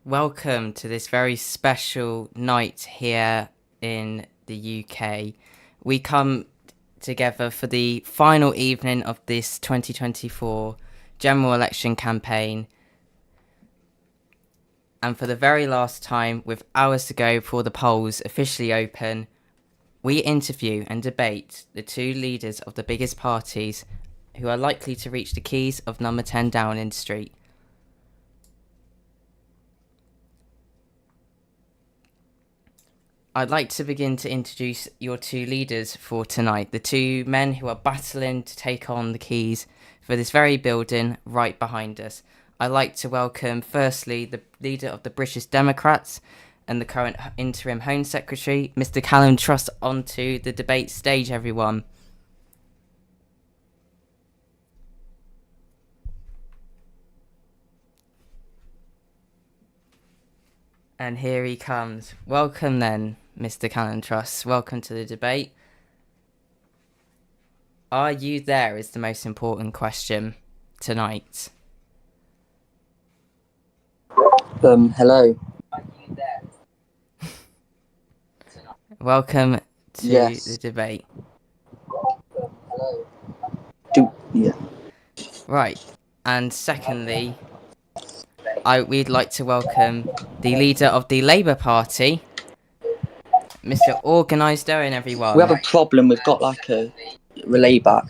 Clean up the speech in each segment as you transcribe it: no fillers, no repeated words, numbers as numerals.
welcome to this very special night here in the UK. We come together for the final evening of this 2024 general election campaign. And for the very last time, with hours to go before the polls officially open, we interview and debate the two leaders of the biggest parties who are likely to reach the keys of number 10 Downing Street. I'd like to begin to introduce your two leaders for tonight, the two men who are battling to take on the keys for this very building right behind us. I'd like to welcome, firstly, the leader of the British Democrats and the current interim Home Secretary, Mr. Callum Truss, onto the debate stage, everyone. And here he comes. Welcome then, Mr. Callum Truss. Welcome to the debate. Are you there is the most important question tonight. Hello. Welcome to the debate. Yeah. Right. And secondly, we'd like to welcome the leader of the Labour Party, Mr. Organised Owen, everyone. We have a problem. We've got like a relay back.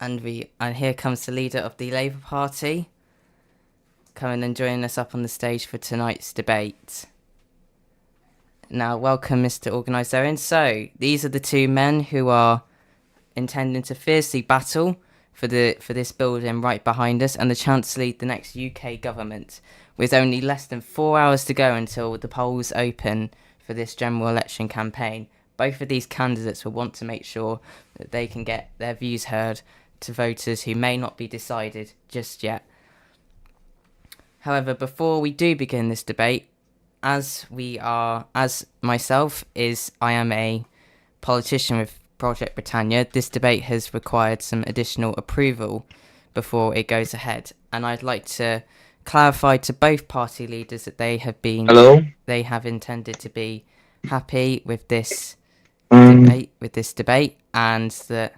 And here comes the leader of the Labour Party, coming and joining us up on the stage for tonight's debate. Now, welcome, Mr. Organised Owen. So, these are the two men who are intending to fiercely battle for this building right behind us and the chance to lead the next UK government, with only less than 4 hours to go until the polls open for this general election campaign. Both of these candidates will want to make sure that they can get their views heard to voters who may not be decided just yet. However, before we do begin this debate, I am a politician with Project Britannia, this debate has required some additional approval before it goes ahead. And I'd like to clarify to both party leaders that they have intended to be happy with this debate, and that...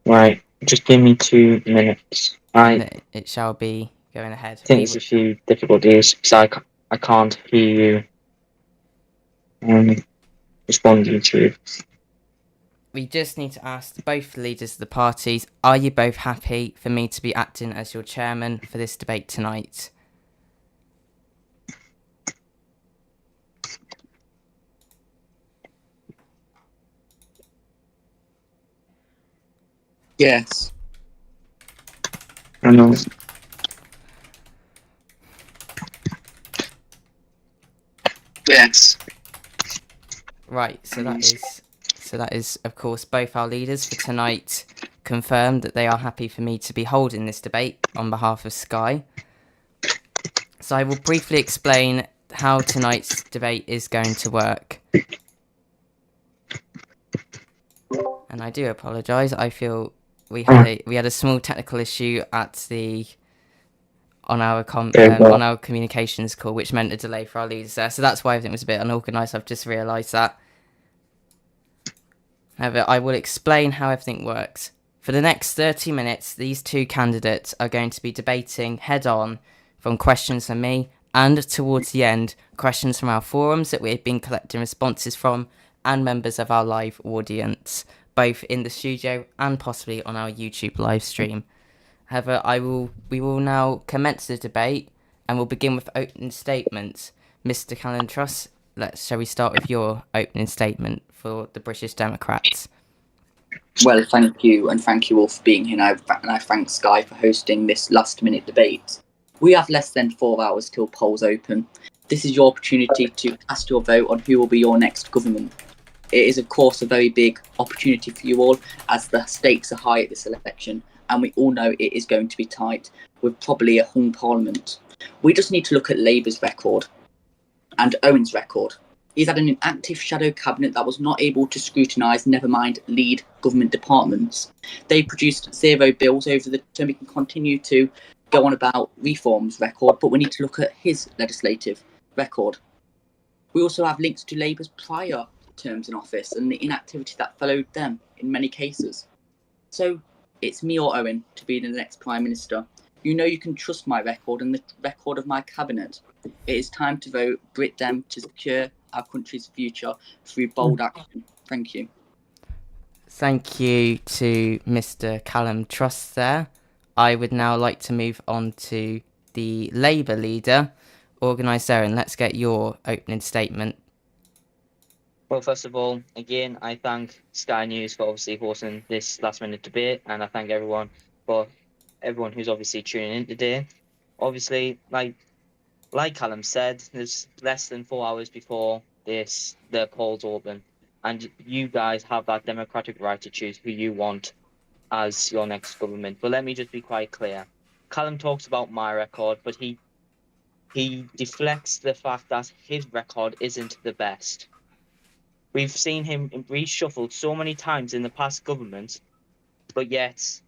Right, just give me 2 minutes. It shall be going ahead. I think there's a few difficulties, so I can't hear you responding to. We just need to ask both leaders of the parties, are you both happy for me to be acting as your chairman for this debate tonight? Yes. I know. Yes. Right, so that is, of course, both our leaders for tonight confirmed that they are happy for me to be holding this debate on behalf of Sky. So I will briefly explain how tonight's debate is going to work. And I do apologise. I feel we had a small technical issue on our communications call, which meant a delay for our leaders there. So that's why everything was a bit unorganised. I've just realised that. However, I will explain how everything works. For the next 30 minutes, these two candidates are going to be debating head-on from questions from me, and towards the end, questions from our forums that we've been collecting responses from, and members of our live audience, both in the studio and possibly on our YouTube live stream. However, we will now commence the debate, and we'll begin with opening statements. Mr. Callum Truss, shall we start with your opening statement for the British Democrats? Well, thank you, and thank you all for being here now, and I thank Sky for hosting this last-minute debate. We have less than 4 hours till polls open. This is your opportunity to cast your vote on who will be your next government. It is, of course, a very big opportunity for you all, as the stakes are high at this election, and we all know it is going to be tight, with probably a hung parliament. We just need to look at Labour's record and Owen's record. He's had an inactive shadow cabinet that was not able to scrutinise, never mind lead government departments. They produced 0 bills over the term. We can continue to go on about reforms record, but we need to look at his legislative record. We also have links to Labour's prior terms in office and the inactivity that followed them in many cases. So it's me or Owen to be the next Prime Minister. You know you can trust my record and the record of my cabinet. It is time to vote Brit Dem to secure our country's future through bold action. Thank you. Thank you to Mr. Callum Truss there. I would now like to move on to the Labour leader, Organised Aaron. Let's get your opening statement. Well, first of all, again, I thank Sky News for obviously hosting this last-minute debate, and I thank everyone who's obviously tuning in today. Obviously, like Callum said, there's less than 4 hours before the polls open, and you guys have that democratic right to choose who you want as your next government. But let me just be quite clear. Callum talks about my record, but he deflects the fact that his record isn't the best. We've seen him reshuffled so many times in the past government, but yet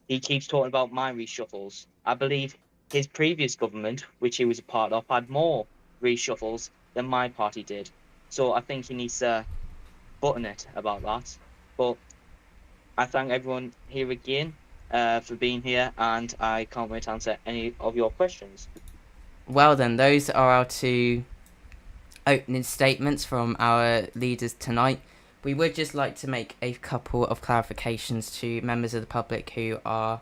he keeps talking about my reshuffles. I believe his previous government, which he was a part of, had more reshuffles than my party did. So I think he needs to button it about that. But I thank everyone here again for being here, and I can't wait to answer any of your questions. Well then, those are our two opening statements from our leaders tonight. We would just like to make a couple of clarifications to members of the public who are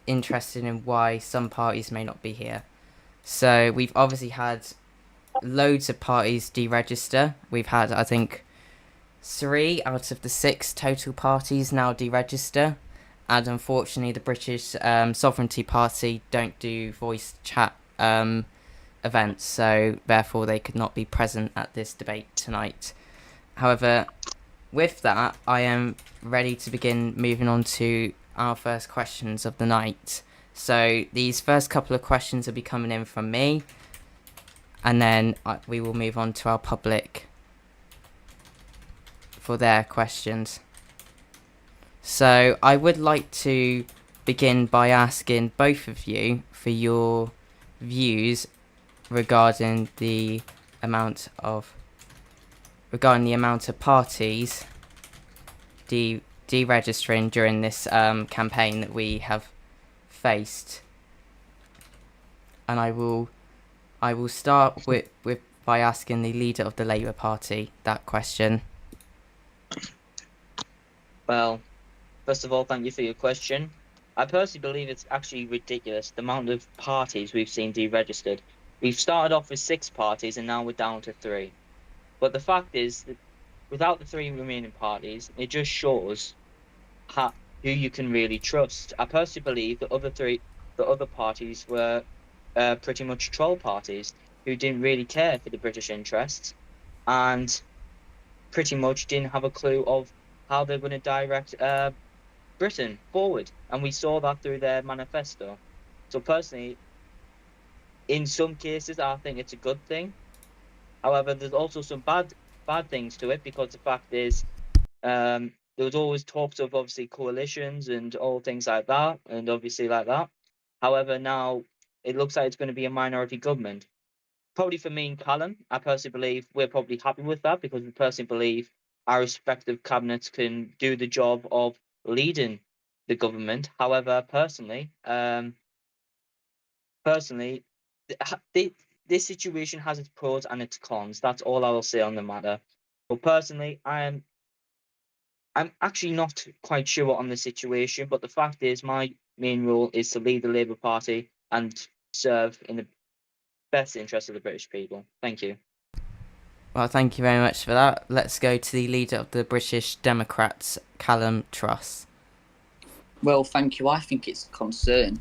interested in why some parties may not be here. So we've obviously had loads of parties deregister. We've had, I think, 3 out of the 6 total parties now deregister, and unfortunately the British Sovereignty Party don't do voice chat events, so therefore they could not be present at this debate tonight. However, with that, I am ready to begin moving on to our first questions of the night. So these first couple of questions will be coming in from me, and then we will move on to our public for their questions. So I would like to begin by asking both of you for your views regarding the amount of parties deregistering during this campaign that we have faced. And I will start with by asking the leader of the Labour Party that question. Well, first of all, thank you for your question. I personally believe it's actually ridiculous the amount of parties we've seen deregistered. We've started off with 6 parties and now we're down to 3. But the fact is that without the 3 remaining parties, it just shows who you can really trust. I personally believe the other parties were pretty much troll parties who didn't really care for the British interests and pretty much didn't have a clue of how they're going to direct Britain forward. And we saw that through their manifesto. So personally, in some cases, I think it's a good thing. However, there's also some bad things to it, because the fact is, there was always talks of obviously coalitions and all things like that, and obviously like that. However, now it looks like it's going to be a minority government. Probably for me and Callum, I personally believe we're probably happy with that, because we personally believe our respective cabinets can do the job of leading the government. However, personally, this situation has its pros and its cons. That's all I will say on the matter. But personally, I'm actually not quite sure on the situation. But the fact is, my main role is to lead the Labour Party and serve in the best interest of the British people. Thank you. Well, thank you very much for that. Let's go to the leader of the British Democrats, Callum Truss. Well, thank you. I think it's a concern.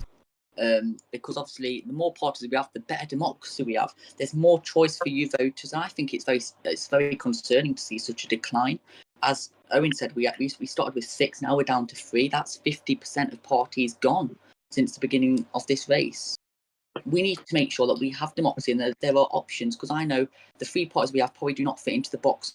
Because obviously the more parties we have, the better democracy we have. There's more choice for you voters. I think it's very concerning to see such a decline. As Owen said, we started with 6, now we're down to 3. That's 50% of parties gone since the beginning of this race. we need to make sure that we have democracy and that there are options, because I know the three parties we have probably do not fit into the box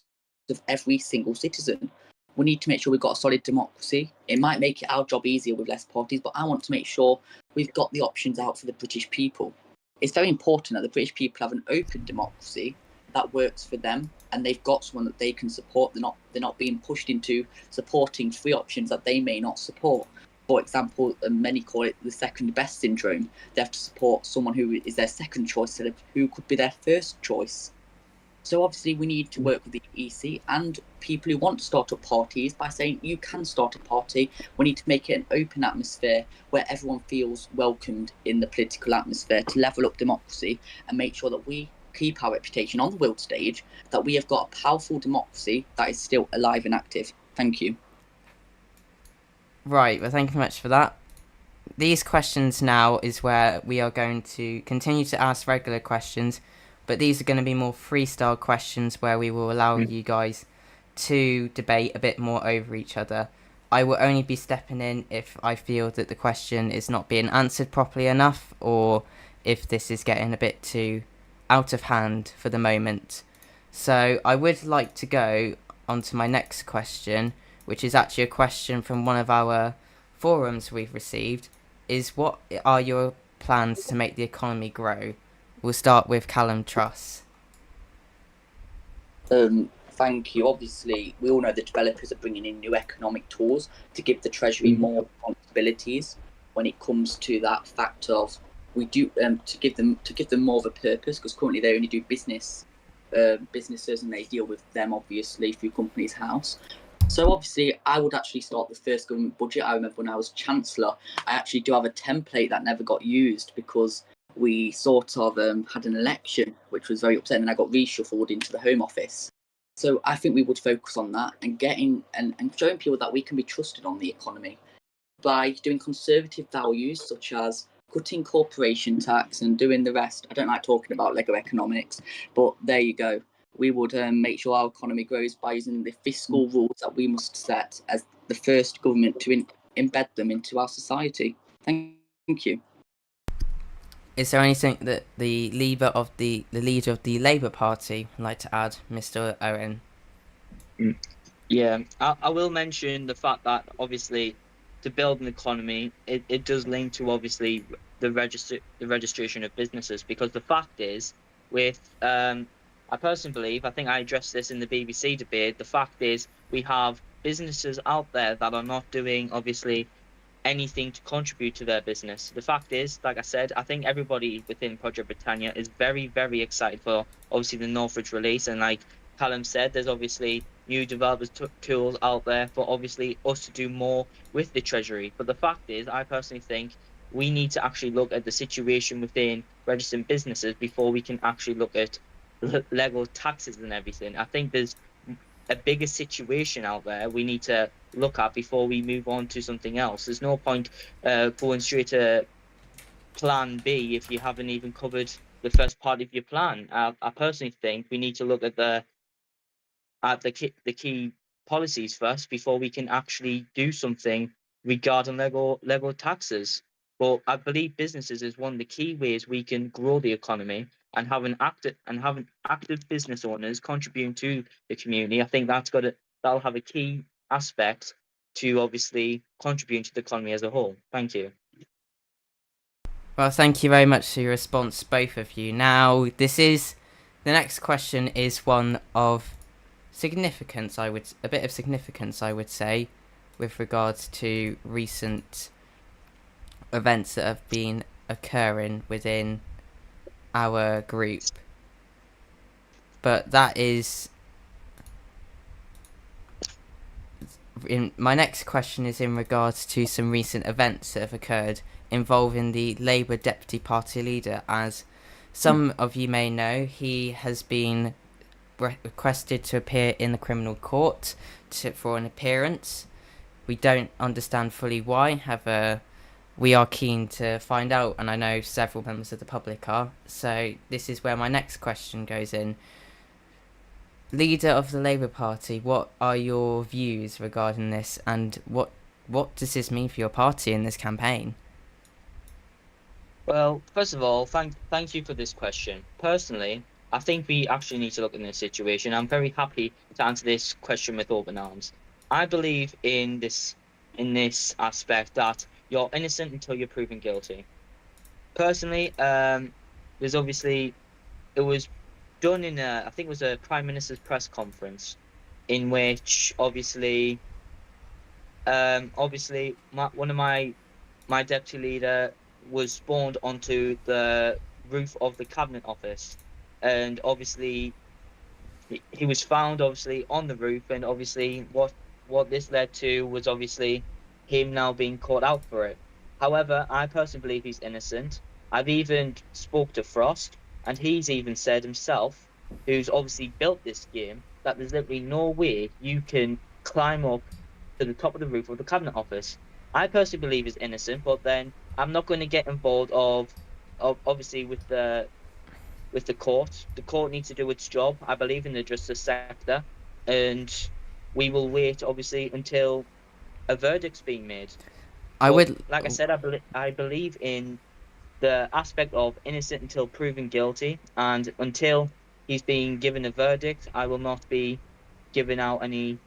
of every single citizen. We need to make sure we've got a solid democracy. It might make our job easier with less parties, but I want to make sure we've got the options out for the British people. It's very important that the British people have an open democracy that works for them, and they've got someone that they can support. They're not being pushed into supporting three options that they may not support. For example, many call it the second best syndrome. They have to support someone who is their second choice instead of who could be their first choice. So obviously we need to work with the EC and people who want to start up parties by saying you can start a party. We need to make it an open atmosphere where everyone feels welcomed in the political atmosphere to level up democracy and make sure that we keep our reputation on the world stage, that we have got a powerful democracy that is still alive and active. Thank you. Right, well, thank you very much for that. These questions now is where we are going to continue to ask regular questions, but these are going to be more freestyle questions where we will allow you guys to debate a bit more over each other. I will only be stepping in if I feel that the question is not being answered properly enough, or if this is getting a bit too out of hand for the moment. So I would like to go on to my next question, which is actually a question from one of our forums we've received, is what are your plans to make the economy grow? We'll start with Callum Truss. Thank you. Obviously, we all know that developers are bringing in new economic tools to give the Treasury more responsibilities when it comes to that fact of we do to give them more of a purpose, because currently they only do businesses and they deal with them obviously through Companies House. So obviously I would actually start the first government budget. I remember when I was Chancellor, I actually do have a template that never got used because we sort of had an election, which was very upsetting, and I got reshuffled into the Home Office. So I think we would focus on that and getting and showing people that we can be trusted on the economy by doing conservative values such as cutting corporation tax and doing the rest. I don't like talking about Lego economics, but there you go. We would make sure our economy grows by using the fiscal rules that we must set as the first government to embed them into our society. Thank you. Is there anything that the leader of the Labour Party would like to add, Mr. Owen? Yeah, I will mention the fact that obviously to build an economy, it does link to obviously the registration of businesses, because the fact is with I personally believe, I think I addressed this in the BBC debate, the fact is we have businesses out there that are not doing obviously anything to contribute to their business. The fact is, like I said, I think everybody within Project Britannia is very, very excited for obviously the Northridge release, and like Callum said, there's obviously new developers tools out there for obviously us to do more with the Treasury. But the fact is, I personally think we need to actually look at the situation within registered businesses before we can actually look at legal taxes and everything. I think there's a bigger situation out there we need to look at before we move on to something else. There's no point going straight to plan B if you haven't even covered the first part of your plan. I personally think we need to look at the key policies first before we can actually do something regarding legal taxes. But I believe businesses is one of the key ways we can grow the economy, and having active business owners contributing to the community. I think that'll have a key aspect to obviously contributing to the economy as a whole. Thank you. Well, thank you very much for your response, both of you. Now, the next question is one of significance, a bit of significance, I would say, with regards to recent events that have been occurring within our group. But that is... my next question is in regards to some recent events that have occurred involving the Labour Deputy Party Leader. As some of you may know, he has been requested to appear in the criminal court for an appearance. We don't understand fully why, however, we are keen to find out, and I know several members of the public are. So this is where my next question goes in. Leader of the Labour Party, what are your views regarding this, and what does this mean for your party in this campaign? Well, first of all, thank you for this question. Personally, I think we actually need to look at this situation. I'm very happy to answer this question with open arms. I believe in this aspect that you're innocent until you're proven guilty. Personally, there's obviously it was done in I think it was a Prime Minister's press conference, in which obviously one of my deputy leader was spawned onto the roof of the cabinet office, and obviously he was found obviously on the roof, and obviously what this led to was obviously him now being caught out for it. However, I personally believe he's innocent. I've even spoke to Frost, and he's even said himself, who's obviously built this game, that there's literally no way you can climb up to the top of the roof of the cabinet office. I personally believe he's innocent, but then I'm not going to get involved of obviously with the court. The court needs to do its job. I believe in the justice sector, and we will wait, obviously, until a verdict's being made. I But would. like I said, I believe in the aspect of innocent until proven guilty, and until he's being given a verdict, I will not be giving out any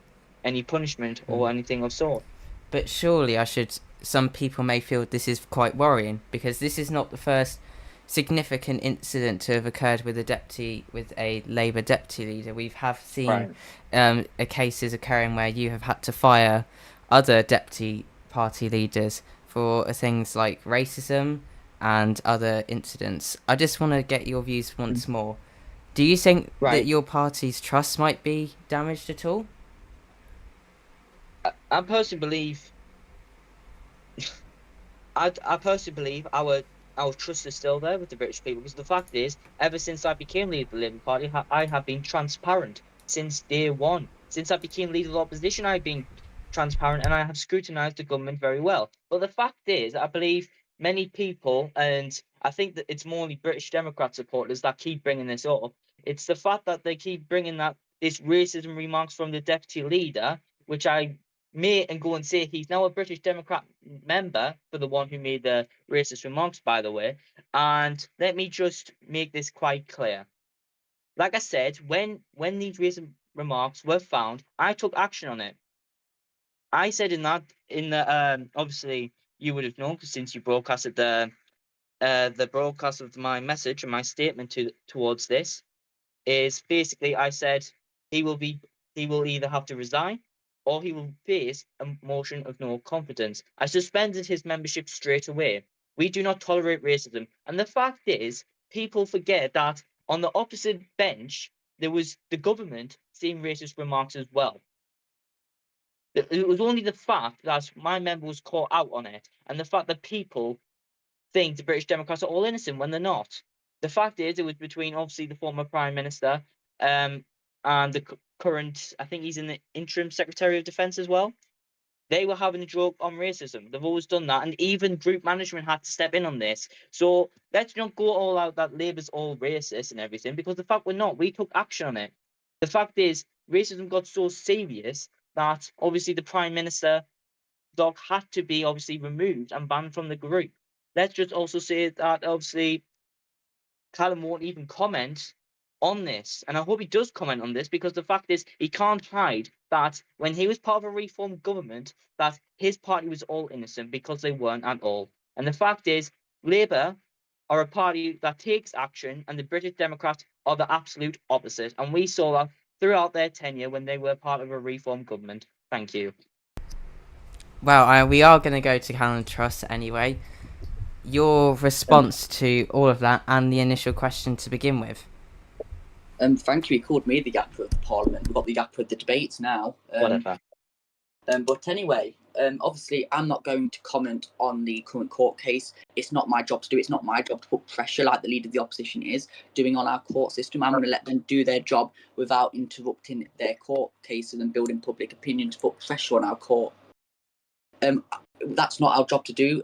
punishment or anything of sort. But surely I should. Some people may feel this is quite worrying because this is not the first significant incident to have occurred with a Labour deputy leader. We have seen cases occurring where you have had to fire other deputy party leaders for things like racism and other incidents. I just want to get your views once more. Do you think that Right. your party's trust might be damaged at all? I personally believe I personally believe our trust is still there with the British people, because the fact is, ever since I became leader of the Labour Party, I have been transparent since day one. Since I became leader of the opposition, I've been transparent, and I have scrutinised the government very well. But the fact is, I believe many people, and I think that it's more only British Democrat supporters that keep bringing this up. It's the fact that they keep bringing this racism remarks from the deputy leader, which I may and go and say he's now a British Democrat member, for the one who made the racist remarks, by the way. And let me just make this quite clear. Like I said, when these racist remarks were found, I took action on it. I said in the obviously you would have known, since you broadcasted the broadcast of my message and my statement towards this, is basically I said he will either have to resign, or he will face a motion of no confidence. I suspended his membership straight away. We do not tolerate racism. And the fact is, people forget that on the opposite bench there was the government saying racist remarks as well. It was only the fact that my member was caught out on it, and the fact that people think the British Democrats are all innocent when they're not. The fact is, it was between obviously the former Prime Minister and the current, I think he's in the interim Secretary of Defence as well. They were having a joke on racism. They've always done that, and even group management had to step in on this. So let's not go all out that Labour's all racist and everything, because the fact we're not, we took action on it. The fact is, racism got so serious that obviously the Prime Minister Doc had to be obviously removed and banned from the group. Let's just also say that obviously Callum won't even comment on this, and I hope he does comment on this, because the fact is he can't hide that when he was part of a reformed government, that his party was all innocent, because they weren't at all. And the fact is, Labour are a party that takes action, and the British Democrats are the absolute opposite. And we saw that throughout their tenure when they were part of a reformed government. Thank you. Well, we are going to go to Callum Truss anyway. Your response to all of that and the initial question to begin with. Thank you. He called me the gaffer of the Parliament. We've got the gaffer of the debates now. Whatever. But anyway, obviously, I'm not going to comment on the current court case. It's not my job to do. It's not my job to put pressure like the leader of the opposition is doing on our court system. I'm going to let them do their job without interrupting their court cases and building public opinion to put pressure on our court. That's not our job to do,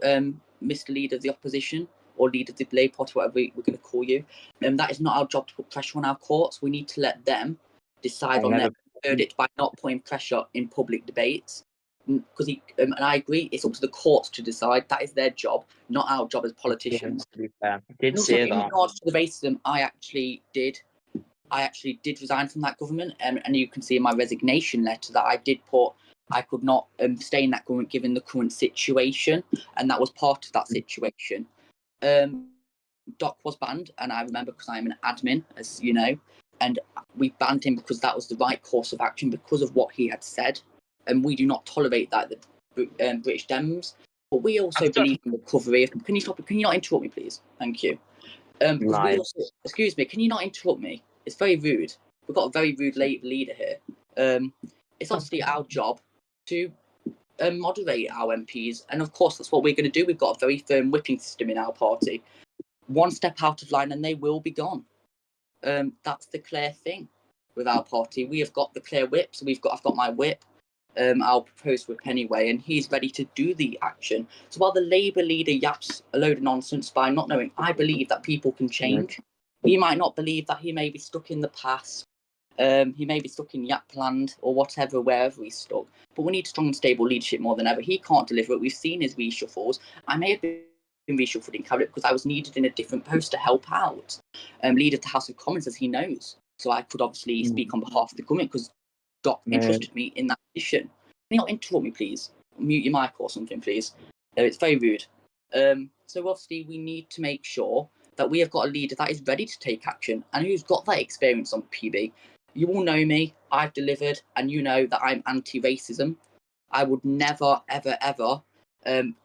Mr. Leader of the opposition, or leader of the Labour Party, whatever we're going to call you. That is not our job to put pressure on our courts. We need to let them decide on their verdict by not putting pressure in public debates. because and I agree, it's up to the courts to decide. That is their job, not our job as politicians. To be fair, I did And also, say in that. regards to the racism, I actually did resign from that government, and you can see in my resignation letter that I did put I could not stay in that government given the current situation, and that was part of that situation. Doc was banned, and I remember because I'm an admin, as you know, and we banned him because that was the right course of action because of what he had said, and we do not tolerate that, the British Dems. But we also believe in recovery. Can you not interrupt me, please? Thank you. Because we also, excuse me, can you not interrupt me? It's very rude. We've got a very rude leader here. It's obviously our job to moderate our MPs, and of course that's what we're going to do. We've got a very firm whipping system in our party. One step out of line and they will be gone. That's the clear thing with our party. We have got the clear whip, so I've got my whip. I'll propose whip anyway, and he's ready to do the action. So while the Labour leader yaps a load of nonsense by not knowing, I believe that people can change. He might not believe that he may be stuck in the past. He may be stuck in Yapland or whatever, wherever he's stuck. But we need strong and stable leadership more than ever. He can't deliver it. We've seen his reshuffles. I may have been reshuffled in cabinet because I was needed in a different post to help out. Leader of the House of Commons, as he knows. So I could obviously speak on behalf of the government because Doc entrusted me in that position. Can you not interrupt me, please? Mute your mic or something, please. It's very rude. So obviously we need to make sure that we have got a leader that is ready to take action and who's got that experience on PB. You all know me, I've delivered, and you know that I'm anti-racism. I would never, ever, ever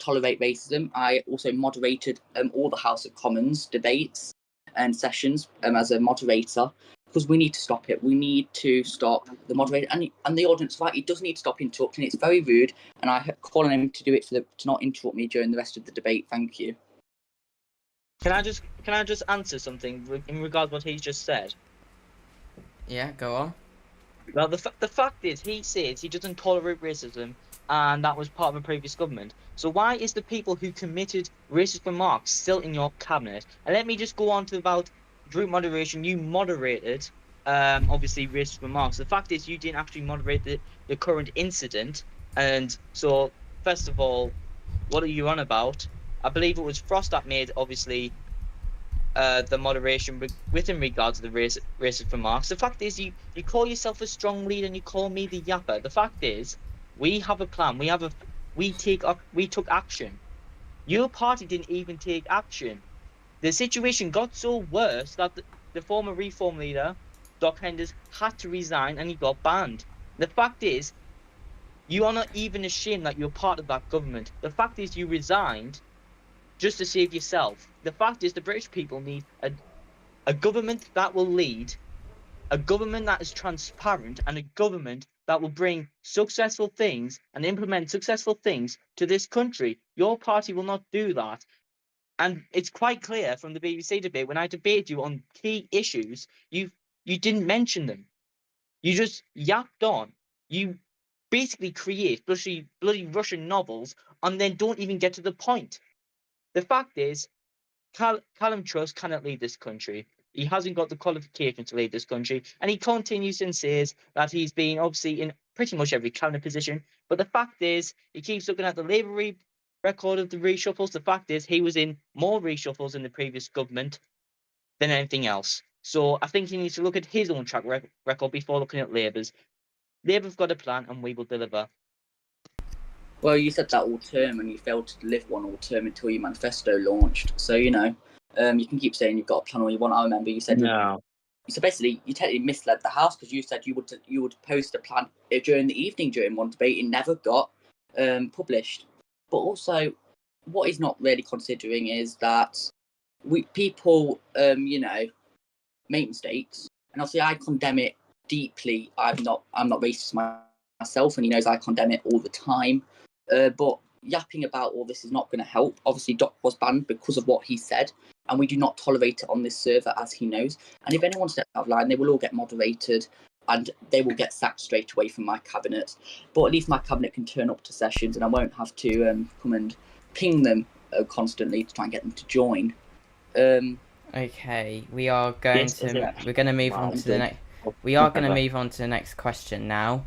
tolerate racism. I also moderated all the House of Commons debates and sessions as a moderator, because we need to stop it. We need to stop the moderator and the audience. Right, he does need to stop interrupting. It's very rude, and I call on him to do it to not interrupt me during the rest of the debate. Thank you. Can I just answer something in regards to what he just said? Yeah, go on. Well, the fact is, he says he doesn't tolerate racism, and that was part of a previous government. So why is the people who committed racist remarks still in your cabinet? And let me just go on to about group moderation. You moderated, obviously, racist remarks. The fact is, you didn't actually moderate the current incident. And so, first of all, what are you on about? I believe it was Frost that made, obviously, the moderation within regard to the racist remarks. The fact is, you call yourself a strong leader and you call me the yapper. The fact is, we have a plan. We took action. Your party didn't even take action. The situation got so worse that the former Reform leader, Doc Henders, had to resign and he got banned. The fact is, you are not even ashamed that you're part of that government. The fact is, you resigned just to save yourself. The fact is, the British people need a government that will lead, a government that is transparent, and a government that will bring successful things and implement successful things to this country. Your party will not do that. And it's quite clear from the BBC debate, when I debate you on key issues, you didn't mention them. You just yapped on. You basically create bloody Russian novels and then don't even get to the point. The fact is, Callum Truss cannot lead this country. He hasn't got the qualification to lead this country, and he continues and says that he's been obviously in pretty much every cabinet position. But the fact is, he keeps looking at the Labour record of the reshuffles. The fact is, he was in more reshuffles in the previous government than anything else. So I think he needs to look at his own track record before looking at Labour's. Labour've got a plan, and we will deliver. Well, you said that all term, and you failed to deliver one all term until your manifesto launched. So you know, you can keep saying you've got a plan all you want. I remember you said no. So basically, you technically misled the House because you said you would post a plan during the evening during one debate. It never got published. But also, what he's not really considering is that people, make mistakes, and obviously I condemn it deeply. I'm not racist myself, and he knows I condemn it all the time. But yapping about all this is not going to help. Obviously, Doc was banned because of what he said, and we do not tolerate it on this server, as he knows. And if anyone steps out of line, they will all get moderated, and they will get sacked straight away from my cabinet. But at least my cabinet can turn up to sessions, and I won't have to come and ping them constantly to try and get them to join. Okay, we are going to move on to the next. We are going to move on to the next question now.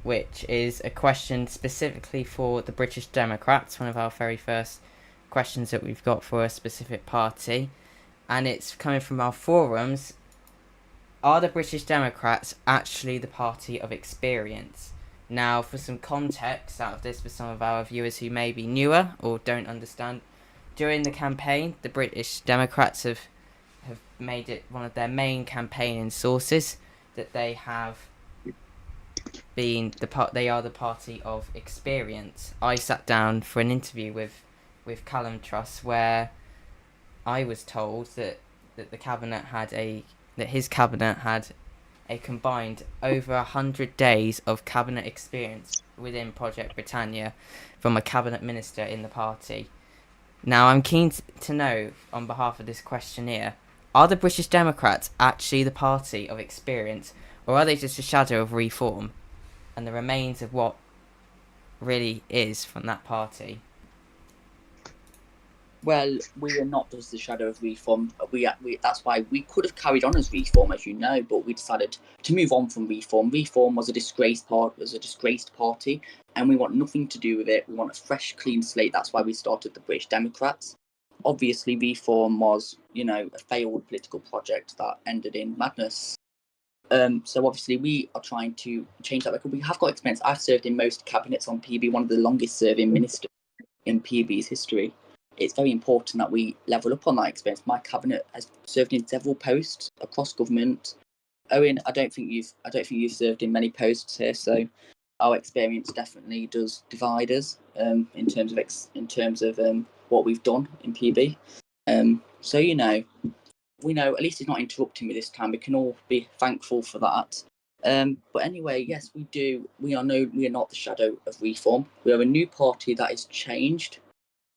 which is a question specifically for the British Democrats, one of our very first questions that we've got for a specific party. And it's coming from our forums. Are the British Democrats actually the party of experience? Now, for some context out of this for some of our viewers who may be newer or don't understand, during the campaign, the British Democrats have made it one of their main campaigning sources that they have been they are the party of experience. I sat down for an interview with Callum Truss where I was told that the cabinet had his cabinet had a combined over 100 days of cabinet experience within Project Britannia from a cabinet minister in the party. Now, I'm keen to know, on behalf of this questionnaire, are the British Democrats actually the party of experience, or are they just a shadow of reform and the remains of what really is from that party? Well, we are not just the shadow of reform. That's why we could have carried on as reform, as you know, but we decided to move on from reform. Reform was a disgraced party, and we want nothing to do with it. We want a fresh, clean slate. That's why we started the British Democrats. Obviously, reform was, a failed political project that ended in madness. So obviously, we are trying to change that record. We have got experience. I've served in most cabinets on PB, one of the longest-serving ministers in PB's history. It's very important that we level up on that experience. My cabinet has served in several posts across government. Owen, I don't think you've served in many posts here, so our experience definitely does divide us in terms of what we've done in PB. So we know at least it's not interrupting me this time. We can all be thankful for that. But anyway, yes, we do. We are not the shadow of reform. We are a new party that is changed.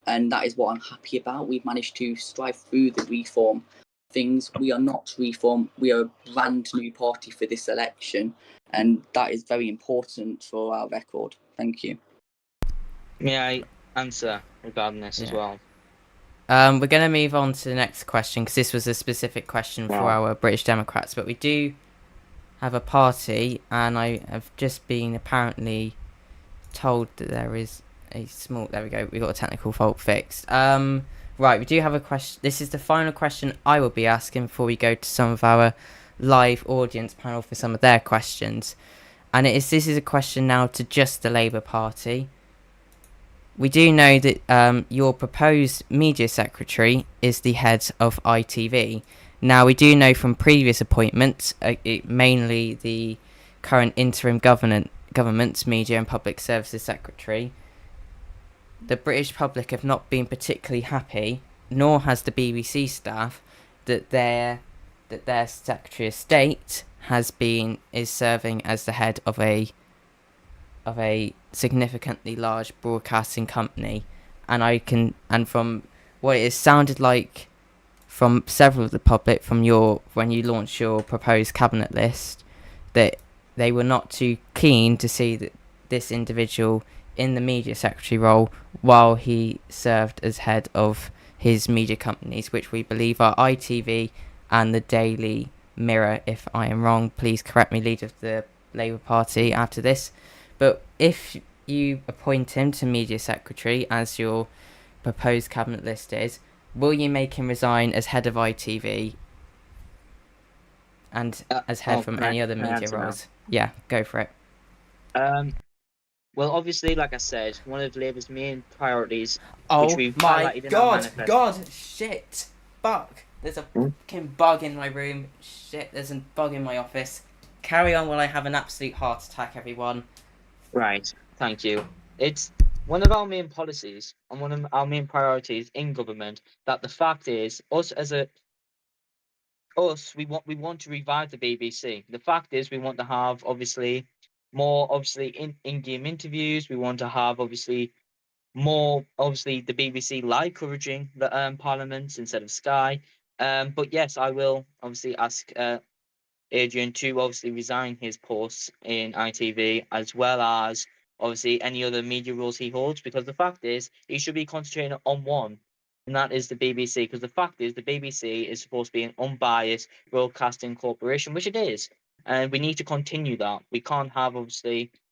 And that is what I'm happy about. We've managed to strive through the reform things. We are not reform. We are a brand new party for this election. And that is very important for our record. Thank you. May I answer regarding this as well? We're going to move on to the next question because this was a specific question for our British Democrats. But we do have a party, and I have just been apparently told that there is there we go, we got a technical fault fixed. Right, we do have a question. This is the final question I will be asking before we go to some of our live audience panel for some of their questions. And this is a question now to just the Labour Party. We do know that your proposed media secretary is the head of ITV. Now, we do know from previous appointments, mainly the current interim government's media and public services secretary, the British public have not been particularly happy, nor has the BBC staff, that their Secretary of State is serving as the head of a significantly large broadcasting company, and from what it has sounded like from several of the public when you launched your proposed cabinet list, that they were not too keen to see that this individual in the media secretary role while he served as head of his media companies, which we believe are ITV and the Daily Mirror. If I am wrong, please correct me, leader of the Labour Party, after this. But if you appoint him to media secretary, as your proposed cabinet list is, will you make him resign as head of ITV and as head from any other media roles? Yeah, go for it. Well, obviously, like I said, one of Labour's main priorities, which we've highlighted in our manifesto. God, shit, fuck. There's a fucking bug in my room. Shit, there's a bug in my office. Carry on while I have an absolute heart attack, everyone. Right, thank you. It's one of our main policies and one of our main priorities in government that the fact is, we want to revive the BBC. The fact is, we want to have more in-game interviews. We want to have more the BBC live coveraging the parliaments instead of Sky. But yes, I will obviously ask Adrian to resign his post in ITV, as well as any other media roles he holds, because the fact is he should be concentrating on one, and that is the BBC, because the fact is the BBC is supposed to be an unbiased broadcasting corporation, which it is, and we need to continue that. We can't have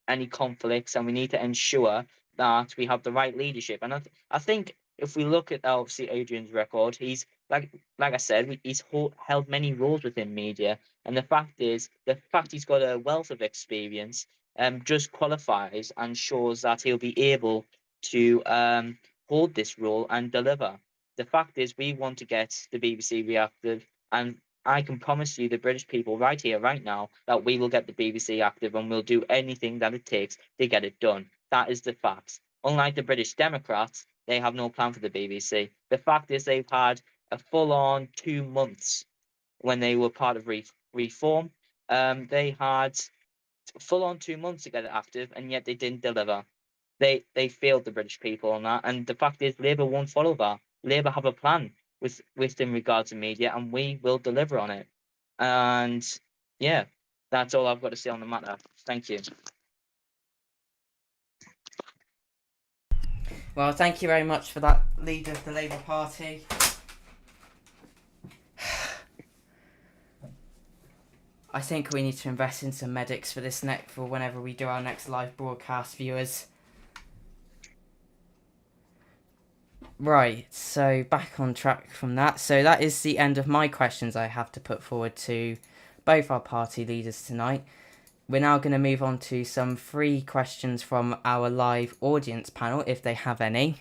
any conflicts, and we need to ensure that we have the right leadership. And I think if we look at obviously Adrian's record, he's like I said, he's held many roles within media, and the fact he's got a wealth of experience just qualifies and shows that he'll be able to hold this role and deliver. The fact is, we want to get the BBC reactive, and I can promise you, the British people, right here, right now, that we will get the BBC active and we'll do anything that it takes to get it done. That is the facts. Unlike the British Democrats, they have no plan for the BBC. The fact is, they've had a full-on 2 months when they were part of Reform. They had full-on 2 months to get it active, and yet they didn't deliver. They failed the British people on that, and the fact is, Labour won't follow that. Labour have a plan with in regards to media, and we will deliver on it. And yeah, that's all I've got to say on the matter. Thank you. Well, thank you very much for that, leader of the Labour Party. I think we need to invest in some medics for whenever we do our next live broadcast, viewers. Right, so back on track from that. So that is the end of my questions I have to put forward to both our party leaders tonight. We're now going to move on to some free questions from our live audience panel, if they have any.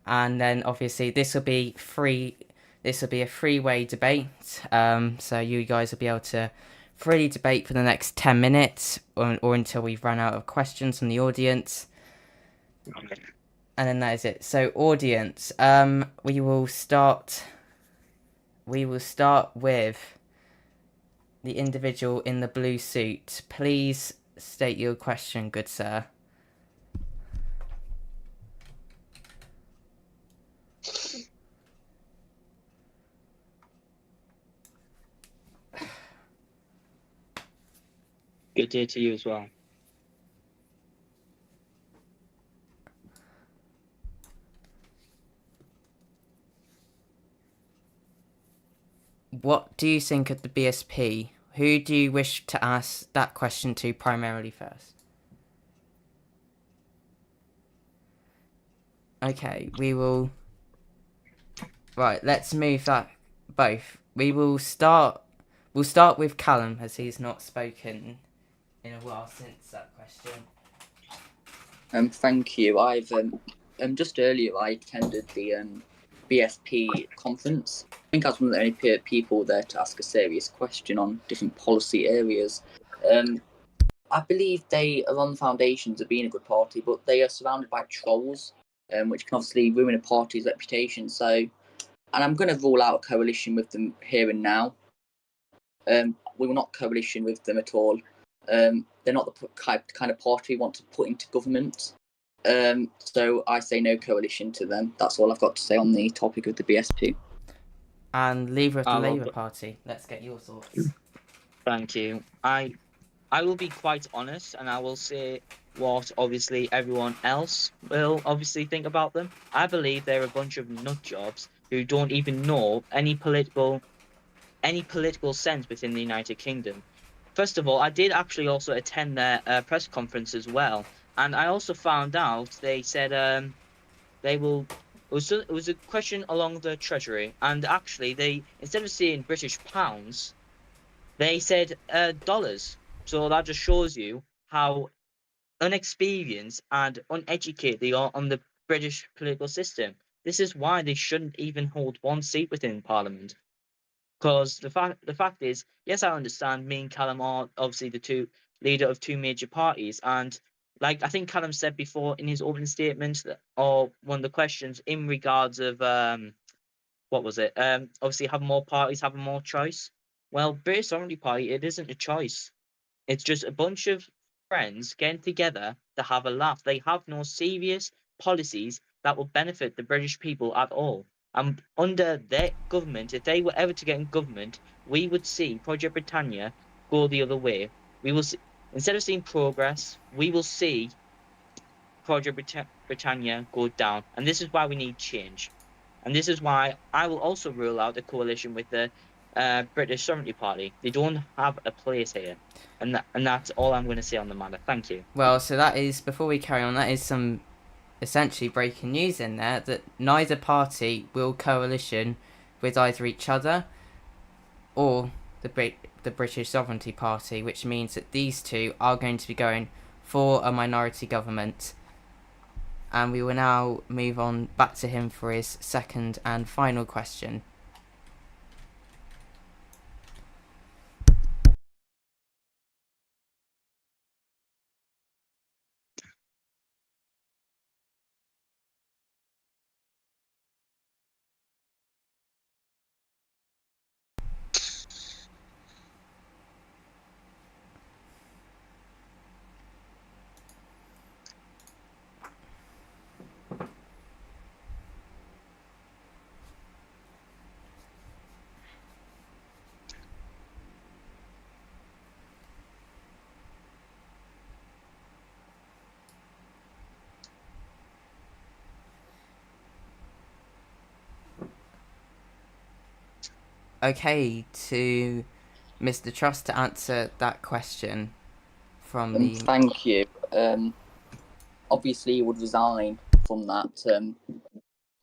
And then obviously this will be free. This will be a three-way debate. So you guys will be able to freely debate for the next 10 minutes or until we've run out of questions from the audience. And then that is it. So audience, we will start with the individual in the blue suit. Please state your question, good sir. Good day to you as well. What do you think of the BSP? Who do you wish to ask that question to primarily first? Okay, we will... Right, let's move that both. We'll start with Callum, as he's not spoken in a while since that question. Thank you. I've just earlier I attended the BSP conference. I think I was one of the only people there to ask a serious question on different policy areas. I believe they are on the foundations of being a good party, but they are surrounded by trolls, which can obviously ruin a party's reputation. So, and I'm going to rule out a coalition with them here and now. We will not coalition with them at all. They're not the kind of party we want to put into government. So I say no coalition to them. That's all I've got to say on the topic of the BSP. And leader of the Labour Party, let's get your thoughts. Thank you. I will be quite honest, and I will say what obviously everyone else will obviously think about them. I believe they're a bunch of nut jobs who don't even know any political sense within the United Kingdom. First of all, I did actually also attend their press conference as well, and I also found out they said they will. It was a question along the Treasury, and actually they, instead of saying British pounds, they said dollars. So that just shows you how unexperienced and uneducated they are on the British political system. This is why they shouldn't even hold one seat within Parliament. Because the fact is, yes, I understand. Me and Callum are obviously the two leader of two major parties, and like I think Callum said before in his opening statement, or one of the questions in regards of what was it? Obviously, having more parties, having more choice. Well, British Sovereignty Party, it isn't a choice. It's just a bunch of friends getting together to have a laugh. They have no serious policies that will benefit the British people at all. And under their government, if they were ever to get in government, we would see Project Britannia go the other way. We will see, instead of seeing progress, we will see Project Britannia go down. And this is why we need change. And this is why I will also rule out a coalition with the British Sovereignty Party. They don't have a place here, and that's all I'm going to say on the matter. Thank you. Well, so that is, before we carry on, that is some essentially breaking news in there, that neither party will coalition with either each other or the British Sovereignty Party, which means that these two are going to be going for a minority government. And we will now move on back to him for his second and final question. Okay, to Mr. Trust to answer that question from the... Thank you. Obviously, he would resign from that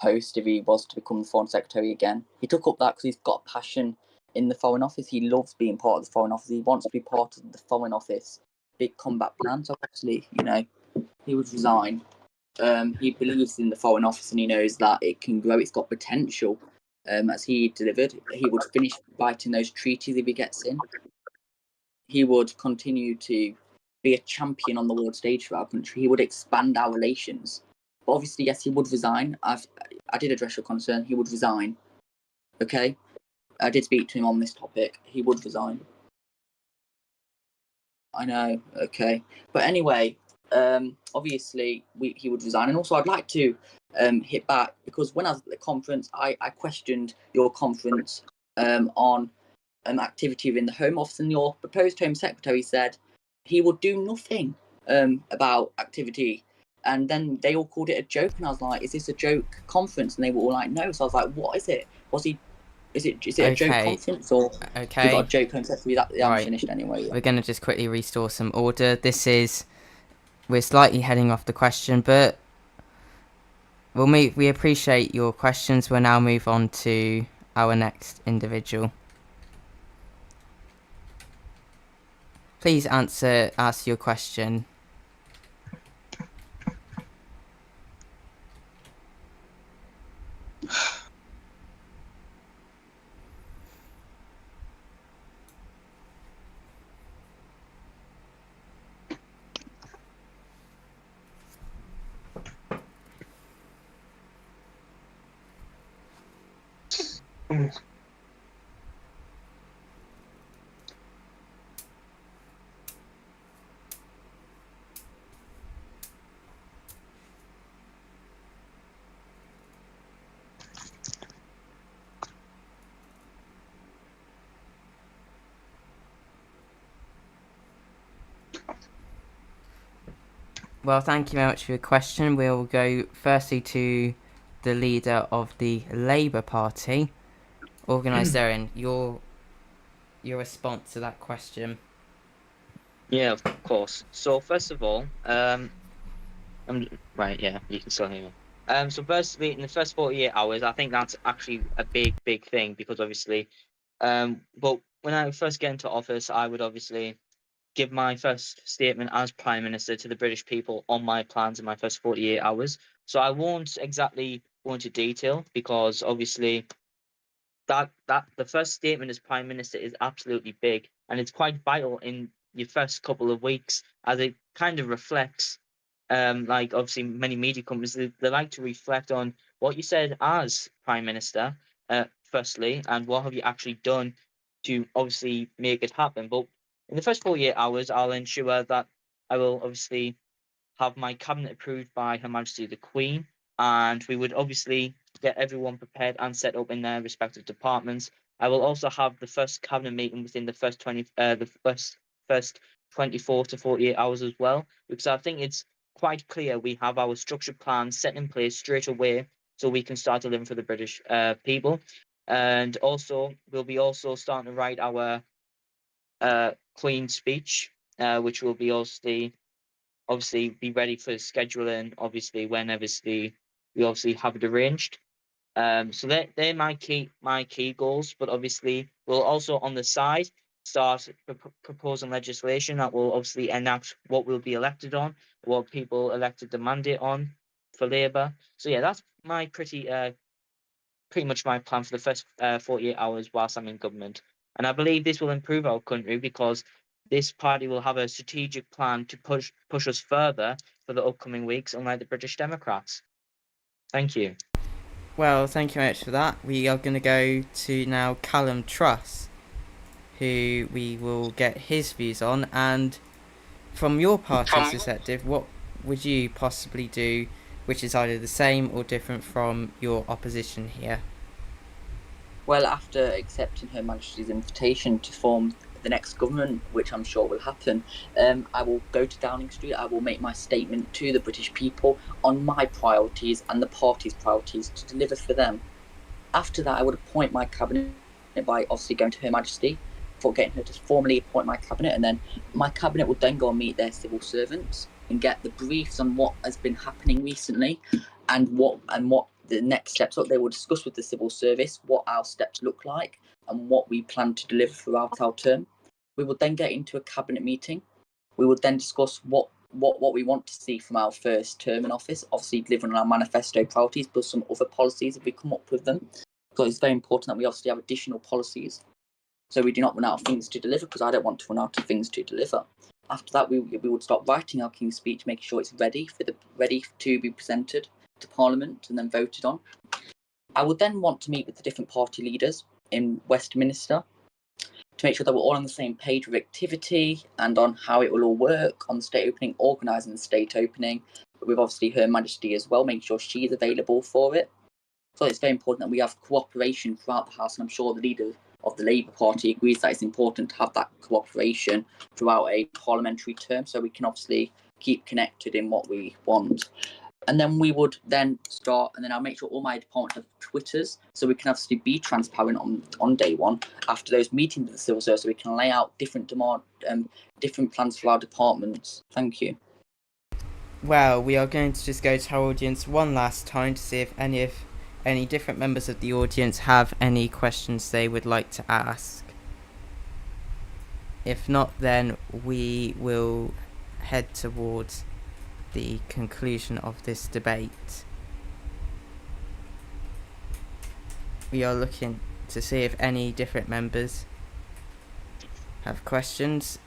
post if he was to become the Foreign Secretary again. He took up that because he's got a passion in the Foreign Office. He loves being part of the Foreign Office. He wants to be part of the Foreign Office big combat plan. So obviously, he would resign. He believes in the Foreign Office and he knows that it can grow. It's got potential. As he delivered, he would finish fighting those treaties if he gets in. He would continue to be a champion on the world stage for our country. He would expand our relations. But obviously, yes, he would resign. I did address your concern. He would resign. Okay? I did speak to him on this topic. He would resign. I know. Okay. But anyway, obviously, he would resign. And also, I'd like to hit back because when I was at the conference, I questioned your conference on activity within the Home Office, and your proposed Home Secretary said he would do nothing about activity. And then they all called it a joke, and I was like, "Is this a joke conference?" And they were all like, "No." So I was like, "What is it? Is it a joke conference or we got a joke Home Secretary?" I'm finished anyway. We're going to just quickly restore some order. We're slightly heading off the question, but we appreciate your questions. We'll now move on to our next individual. Please ask your question. Well, thank you very much for your question. We'll go firstly to the leader of the Labour Party, Organisarian. Your response to that question. Yeah, of course. So first of all, right. Yeah, you can still hear me. So firstly, in the first 48 hours, I think that's actually a big thing because obviously, but when I first get into office, I would obviously give my first statement as Prime Minister to the British people on my plans in my first 48 hours. So I won't exactly go into detail because obviously that the first statement as Prime Minister is absolutely big and it's quite vital in your first couple of weeks as it kind of reflects like obviously many media companies they like to reflect on what you said as Prime Minister firstly and what have you actually done to obviously make it happen. But in the first 48 hours I'll ensure that I will obviously have my cabinet approved by Her Majesty the Queen, and we would obviously get everyone prepared and set up in their respective departments. I will also have the first cabinet meeting within the first 24 to 48 hours as well, because I think it's quite clear we have our structured plan set in place straight away, so we can start delivering for the British people. And also, we'll be also starting to write our Queen speech, which will be obviously be ready for scheduling. Obviously, when obviously we obviously have it arranged. So they're my key goals. But obviously, we'll also on the side start proposing legislation that will obviously enact what will be elected on, what people elected the mandate on for Labour. So yeah, that's my pretty much my plan for the first 48 hours whilst I'm in government. And I believe this will improve our country because this party will have a strategic plan to push us further for the upcoming weeks, unlike the British Democrats. Thank you. Well, thank you very much for that. We are going to go to now Callum Truss, who we will get his views on. And from your party's perspective, what would you possibly do which is either the same or different from your opposition here? Well, after accepting Her Majesty's invitation to form the next government, which I'm sure will happen, I will go to Downing Street. I will make my statement to the British people on my priorities and the party's priorities to deliver for them. After that, I would appoint my cabinet by obviously going to Her Majesty for getting her to formally appoint my cabinet, and then my cabinet would then go and meet their civil servants and get the briefs on what has been happening recently and what the next steps are. They will discuss with the civil service what our steps look like and what we plan to deliver throughout our term. We will then get into a cabinet meeting. We will then discuss what we want to see from our first term in office, obviously delivering on our manifesto priorities, but some other policies if we come up with them. Because it's very important that we obviously have additional policies, so we do not run out of things to deliver, because I don't want to run out of things to deliver. After that, we would start writing our King's Speech, making sure it's ready to be presented to Parliament and then voted on. I would then want to meet with the different party leaders in Westminster to make sure that we're all on the same page with activity and on how it will all work on the state opening, organising the state opening, with obviously Her Majesty as well, making sure she's available for it. So it's very important that we have cooperation throughout the House, and I'm sure the leader of the Labour Party agrees that it's important to have that cooperation throughout a parliamentary term, so we can obviously keep connected in what we want. And then we would then start, and then I'll make sure all my departments have Twitters, so we can obviously be transparent on day one after those meetings with the civil service, so we can lay out different plans for our departments. Thank you. Well, we are going to just go to our audience one last time to see if any different members of the audience have any questions they would like to ask. If not, then we will head towards the conclusion of this debate. We are looking to see if any different members have questions.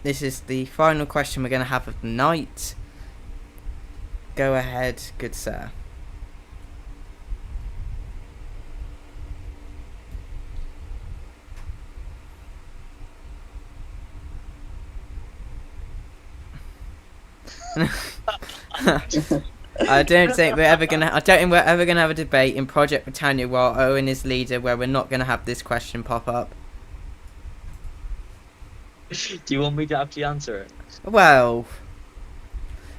This is the final question we're going to have of the night. Go ahead, good sir. I don't think we're ever gonna have a debate in Project Britannia while Owen is leader where we're not gonna have this question pop up. Do you want me to actually answer it? Well,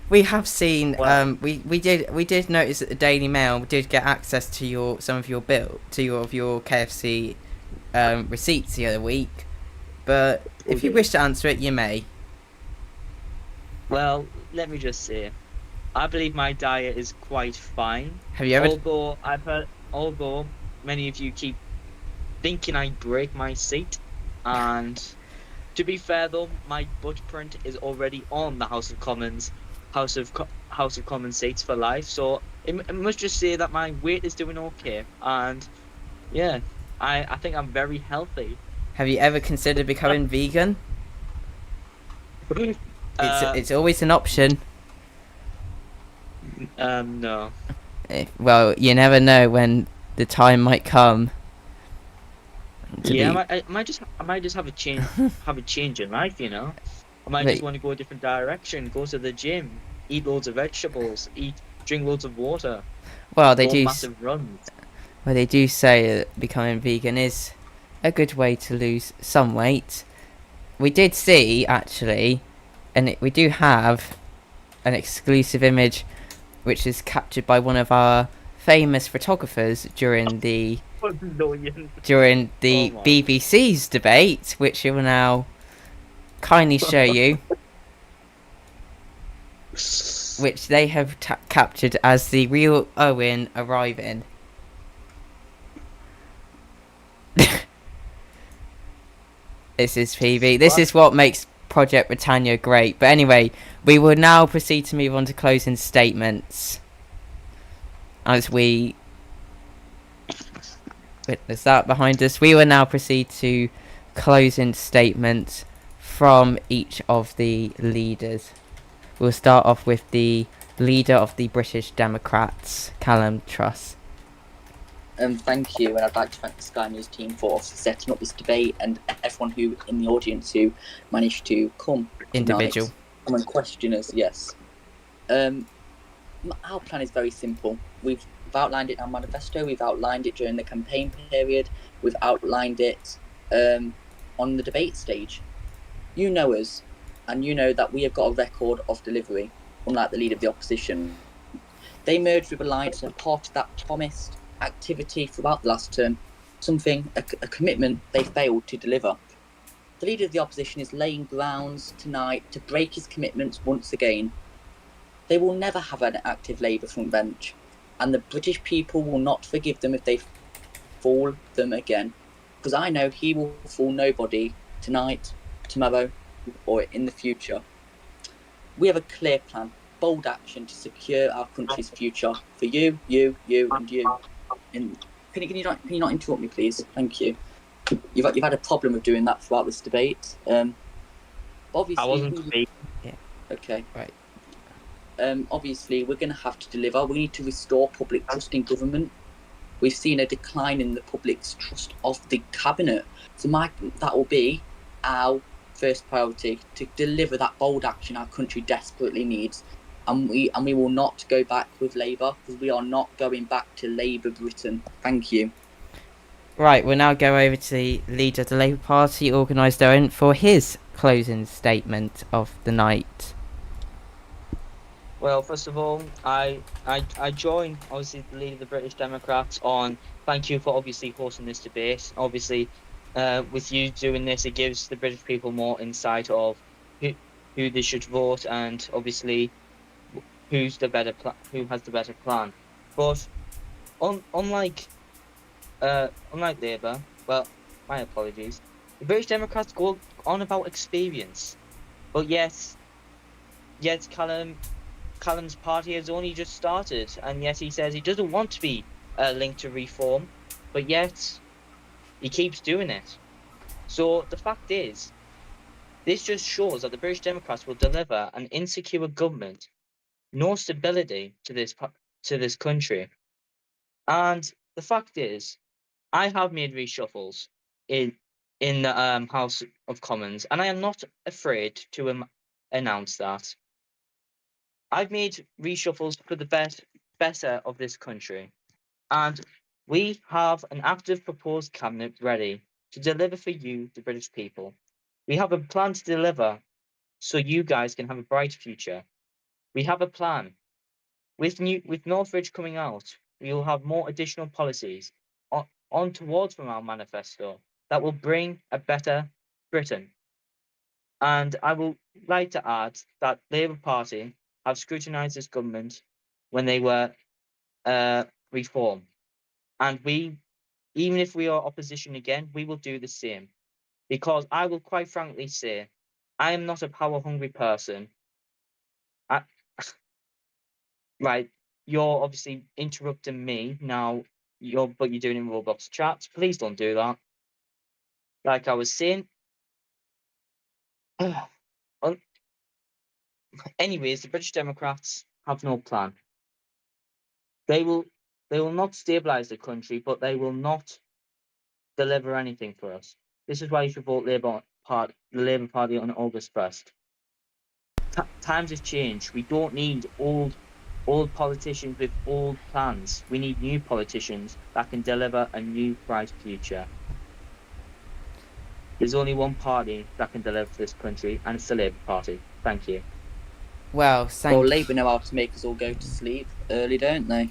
we have seen. We did notice that the Daily Mail did get access to some of your KFC receipts the other week, but if you wish to answer it, you may. Well, let me just say, I believe my diet is quite fine. Have you ever? Although many of you keep thinking I break my seat, and to be fair though, my butt print is already on the House of Commons seats for life. So I must just say that my weight is doing okay, and yeah, I think I'm very healthy. Have you ever considered becoming vegan? It's always an option. No. Well, you never know when the time might come. I might just have a change in life, you know. I might just want to go a different direction, go to the gym, eat loads of vegetables, drink loads of water. Well, massive runs. Well, they do say that becoming vegan is a good way to lose some weight. We did see, actually, and we do have an exclusive image which is captured by one of our famous photographers during the BBC's debate, which I will now kindly show you, which they have captured as the real Owen arriving. This is PB. This is what makes Project Britannia great. But anyway, we will now proceed to move on to closing statements. As we witness that behind us, we will now proceed to closing statements from each of the leaders. We'll start off with the leader of the British Democrats, Callum Truss. Thank you, and I'd like to thank the Sky News team for setting up this debate and everyone who in the audience who managed to come Individual. tonight. Come and question us, yes. Our plan is very simple. We've outlined it in our manifesto, we've outlined it during the campaign period, we've outlined it on the debate stage. You know us, and you know that we have got a record of delivery, unlike the leader of the opposition. They merged with Alliance and part of that promised activity throughout the last term, a commitment they failed to deliver. The leader of the opposition is laying grounds tonight to break his commitments once again. They will never have an active Labour front bench, and the British people will not forgive them if they fool them again, because I know he will fool nobody tonight, tomorrow, or in the future. We have a clear plan, bold action to secure our country's future for you, and you. And can you not interrupt me, please? Thank you. You've had a problem with doing that throughout this debate. Obviously, I wasn't speaking. Yeah. Okay. Right. Obviously, we're going to have to deliver. We need to restore public trust in government. We've seen a decline in the public's trust of the cabinet. So that will be our first priority, to deliver that bold action our country desperately needs. And we will not go back with Labour, because we are not going back to Labour Britain. Thank you. Right, we'll now go over to the leader of the Labour Party, Organised Owen, for his closing statement of the night. Well, first of all, I join obviously the leader of the British Democrats on thank you for obviously hosting this debate. Obviously, with you doing this, it gives the British people more insight of who they should vote, and obviously who has the better plan. But unlike Labour, well, my apologies, the British Democrats go on about experience, but yet Callum's party has only just started, and yet he says he doesn't want to be linked to reform, but yet he keeps doing it. So the fact is, this just shows that the British Democrats will deliver an insecure government, no stability to this country. And the fact is, I have made reshuffles in the House of Commons, and I am not afraid to announce that. I've made reshuffles for the better of this country, and we have an active proposed cabinet ready to deliver for you, the British people. We have a plan to deliver so you guys can have a bright future. We have a plan. With Northridge coming out, we will have more additional policies on towards from our manifesto that will bring a better Britain. And I would like to add that Labour Party have scrutinised this government when they were reform. And we, even if we are opposition again, we will do the same. Because I will quite frankly say, I am not a power-hungry person. Right, you're obviously interrupting me now, but you're doing it in Roblox chats. Please don't do that. Like I was saying. Anyways, the British Democrats have no plan. They will not stabilise the country, but they will not deliver anything for us. This is why you should vote the Labour Party on August 1st. Times have changed. We don't need old politicians with old plans. We need new politicians that can deliver a new bright future. There's only one party that can deliver this country, and it's the Labour Party. Thank you. Well, Well, Labour know how to make us all go to sleep early, don't they?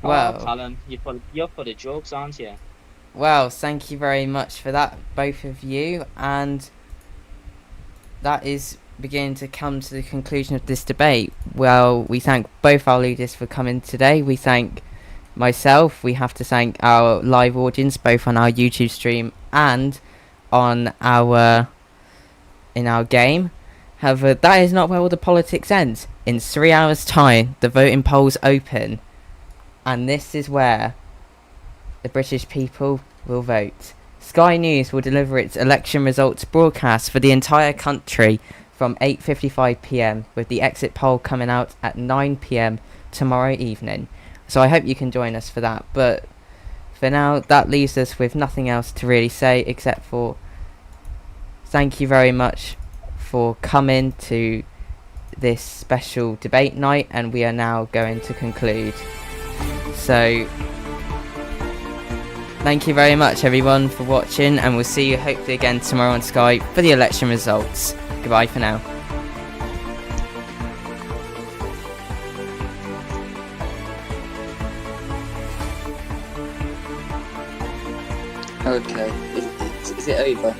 Well, Oh, Callum, you're for the jokes, aren't you? well, thank you very much for that, both of you, and that is beginning to come to the conclusion of this debate. Well, we thank both our leaders for coming today. We thank myself. We have to thank our live audience, both on our YouTube stream and on our game. However, that is not where all the politics ends. In 3 hours' time, the voting polls open, and this is where the British people will vote. Sky News will deliver its election results broadcast for the entire country from 8:55 p.m, with the exit poll coming out at 9 p.m. tomorrow evening. So I hope you can join us for that. But for now, that leaves us with nothing else to really say except for thank you very much for coming to this special debate night, and we are now going to conclude. So thank you very much everyone for watching, and we'll see you hopefully again tomorrow on Sky for the election results. Goodbye for now. Okay, is it over?